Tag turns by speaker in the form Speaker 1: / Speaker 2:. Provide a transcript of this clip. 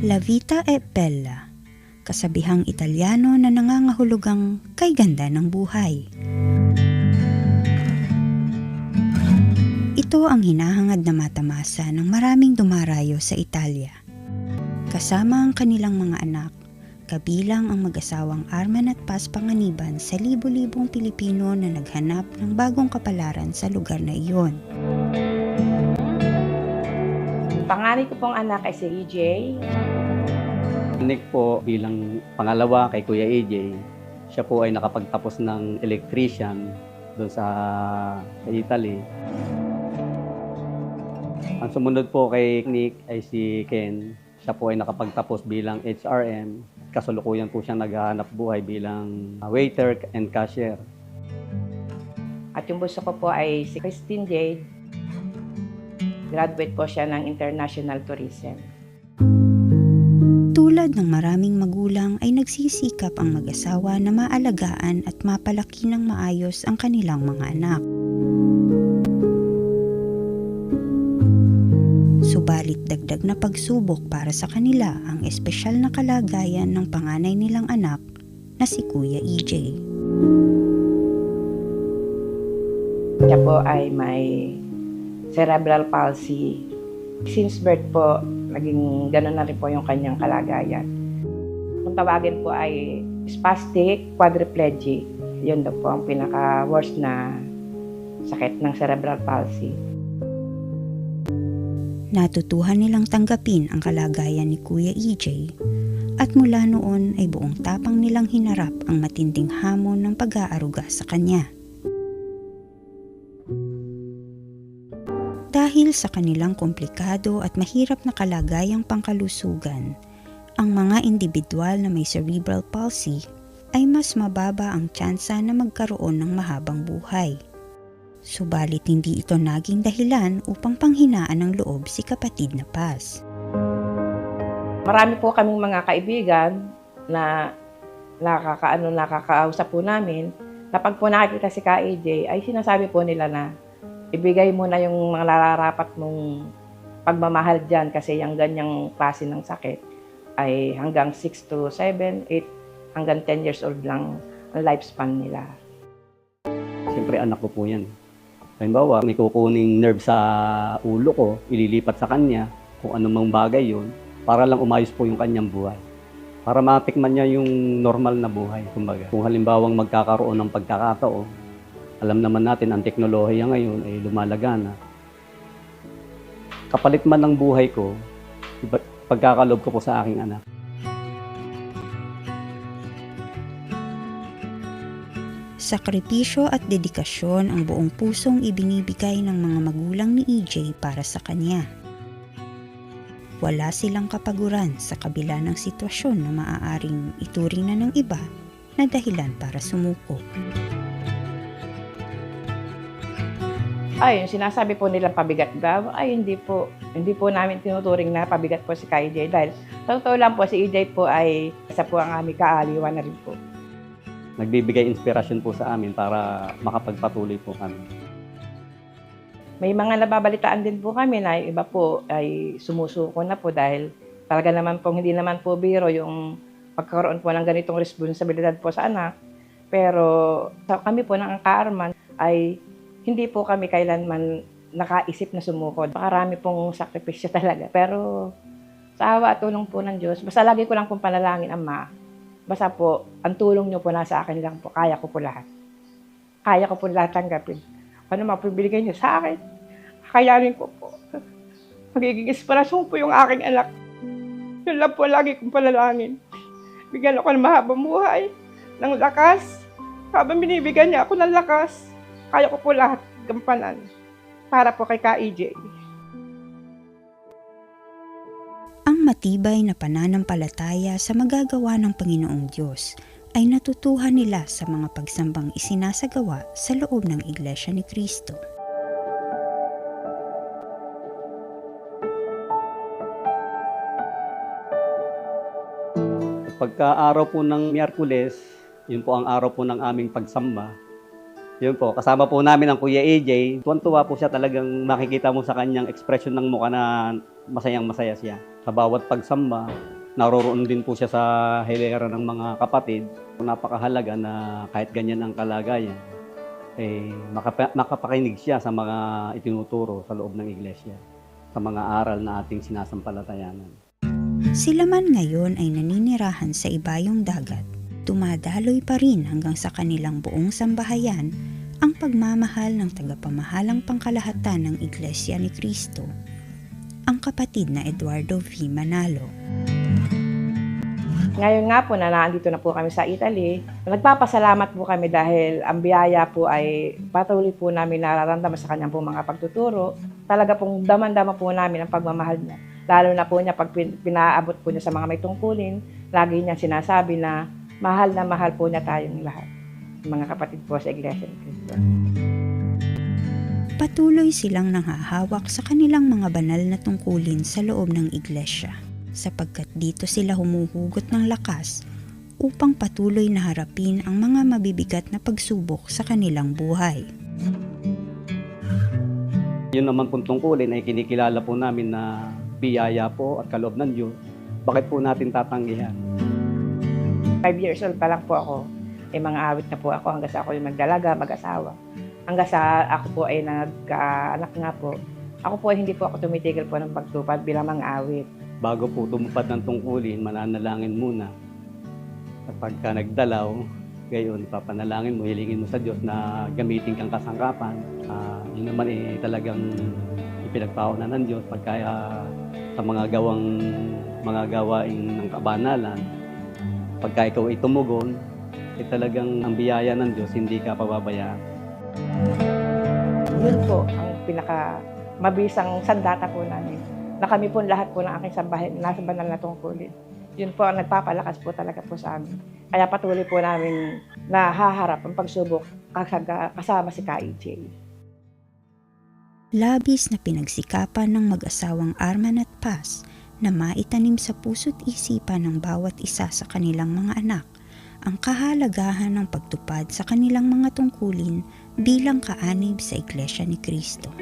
Speaker 1: La vita è bella, kasabihang Italyano na nangangahulugang kay ganda ng buhay. Ito ang hinahangad na matamasa ng maraming dumarayo sa Italia. Kasama ang kanilang mga anak, kabilang ang mag-asawang Arman at Paz Panganiban sa libo-libong Pilipino na naghanap ng bagong kapalaran sa lugar na iyon.
Speaker 2: Panganay ko pong anak ay si EJ.
Speaker 3: Nick po bilang pangalawa kay Kuya EJ, siya po ay nakapagtapos ng electrician doon sa Italy. Ang sumunod po kay Nick ay si Ken. Siya po ay nakapagtapos bilang HRM. Kasulukuyan po siyang naghahanap buhay bilang waiter and cashier.
Speaker 2: At yung bunso ko po ay si Christine Jade. Graduate po siya ng International Tourism.
Speaker 1: Tulad ng maraming magulang ay nagsisikap ang mag-asawa na maalagaan at mapalaki ng maayos ang kanilang mga anak. Subalit dagdag na pagsubok para sa kanila ang espesyal na kalagayan ng panganay nilang anak na si Kuya EJ.
Speaker 2: Siya po ay may cerebral palsy. Since birth po, naging gano'n na rin po yung kanyang kalagayan. Kung tawagin po ay spastic quadriplegic. Yun daw po ang pinaka-worst na sakit ng cerebral palsy.
Speaker 1: Natutuhan nilang tanggapin ang kalagayan ni Kuya EJ at mula noon ay buong tapang nilang hinarap ang matinding hamon ng pag-aaruga sa kanya. Dahil sa kanilang komplikado at mahirap na kalagayang pangkalusugan, ang mga individual na may cerebral palsy ay mas mababa ang tsansa na magkaroon ng mahabang buhay. Subalit hindi ito naging dahilan upang panghinaan ng loob si kapatid na Paz.
Speaker 2: Marami po kaming mga kaibigan na nakakausap po namin. Kapag po nakikita si Ka AJ, ay sinasabi po nila na ibigay mo na yung mga nararapat mong pagmamahal dyan kasi yung ganyang klase ng sakit ay hanggang 6 to 7, 8, hanggang 10 years old lang ang lifespan nila.
Speaker 3: Siyempre anak ko po yan. Halimbawa, may kukuning nerve sa ulo ko, ililipat sa kanya, kung anumang bagay yun, para lang umayos po yung kanyang buhay. Para matikman niya yung normal na buhay, kumbaga. Kung halimbawang magkakaroon ng pagkakataon, alam naman natin ang teknolohiya ngayon ay lumalaga na. Kapalit man ng buhay ko, pagkakaloob ko po sa aking anak.
Speaker 1: Sakripisyo at dedikasyon ang buong pusong ibinibigay ng mga magulang ni EJ para sa kanya. Wala silang kapaguran sa kabila ng sitwasyon na maaaring ituring na ng iba na dahilan para sumuko.
Speaker 2: Ay, yung sinasabi po nilang pabigat daw, ay hindi po namin tinuturing na pabigat po si Ka EJ dahil totoo lang po si EJ po ay isa po ang aming kaaliwan na rin po.
Speaker 3: Nagbibigay inspirasyon po sa amin para makapagpatuloy po kami.
Speaker 2: May mga nababalitaan din po kami na yung iba po ay sumusuko na po dahil talaga naman po hindi naman po biro yung pagkaroon po ng ganitong responsibilidad po sa anak. Pero kami po ng Ka-Arman ay hindi po kami kailanman nakaisip na sumuko. Makarami pong sakripisyo talaga. Pero sa awa at tulong po ng Diyos, basta lagi ko lang pong panalangin, Ama. Basta po, ang tulong niyo po nasa akin lang po. Kaya ko po lahat. Kaya ko po lahat tanggapin. Ano mapibigay niyo sa akin, kakayanin ko po. Magiging inspirasyon po yung aking anak. Yun lang po lagi kong panalangin. Bigyan ako ng mahabang buhay, ng lakas. Habang binibigyan niya ako ng lakas, kaya ko po lahat gampanan para po kay Ka EJ.
Speaker 1: Ang matibay na pananampalataya sa magagawa ng Panginoong Diyos ay natutuhan nila sa mga pagsambang isinasagawa sa loob ng Iglesia ni Cristo.
Speaker 3: Pagka-araw po ng Miyerkules, yun po ang araw po ng aming pagsamba. Yun po, kasama po namin ang Kuya AJ. Tuwan-tuwa po siya, talagang makikita mo sa kanyang ekspresyon ng mukha na masayang-masaya siya. Sa bawat pagsamba, naroroon din po siya sa hilera ng mga kapatid. Napakahalaga na kahit ganyan ang kalagayan, makapakinig siya sa mga itinuturo sa loob ng iglesia, sa mga aral na ating sinasampalatayanan.
Speaker 1: Sila man ngayon ay naninirahan sa ibayong dagat. Dumadaloy pa rin hanggang sa kanilang buong sambahayan ang pagmamahal ng tagapamahalang pangkalahatan ng Iglesia ni Cristo, ang kapatid na Eduardo V. Manalo.
Speaker 2: Ngayon nga po na nandito na po kami sa Italy, nagpapasalamat po kami dahil ang biyaya po ay patuloy po namin nararamdaman sa kanyang po mga pagtuturo. Talaga pong daman-dama po namin ang pagmamahal niya. Lalo na po niya pag pinaabot po niya sa mga may tungkulin, lagi niya sinasabi na mahal po niya tayong lahat. Mga kapatid po sa Iglesia ni Cristo.
Speaker 1: Patuloy silang nanghahawak sa kanilang mga banal na tungkulin sa loob ng iglesia, sapagkat dito sila humuhugot ng lakas upang patuloy na harapin ang mga mabibigat na pagsubok sa kanilang buhay.
Speaker 3: Yun naman pong tungkulin ay kinikilala po namin na biyaya po at kaloob ng Diyos. Bakit po natin tatanggihan?
Speaker 2: 5 years old pa lang po ako. May mga awit na po ako hanggang sa ako yung magdalaga, mag-asawa. Hanggang sa ako po ay nagkaanak nga po. Ako po ay hindi po ako tumitigil po ng pagtupad bilang mga awit.
Speaker 3: Bago po tumupad ng tungkulin, mananalangin muna. At pagka nagdalaw, gayon, papanalangin mo, hilingin mo sa Diyos na gamitin kang kasangkapan. Yun naman talagang ipinagpaunan ng Diyos pagka sa mga gawain ng kabanalan. Pagka ikaw ay tumugon, talagang ang biyaya ng Diyos, hindi ka pababayaan.
Speaker 2: Yun po ang mabisang sandata po namin. Na kami po lahat po ng aking sambahin, nasa banal na tungkulin. Yun po ang nagpapalakas po talaga po sa amin. Kaya patuloy po namin na haharap ang pagsubok kasama si KEJ.
Speaker 1: Labis na pinagsikapan ng mag-asawang Arman at Paz na maitanim sa puso't isipan ng bawat isa sa kanilang mga anak ang kahalagahan ng pagtupad sa kanilang mga tungkulin bilang kaanib sa Iglesia ni Cristo.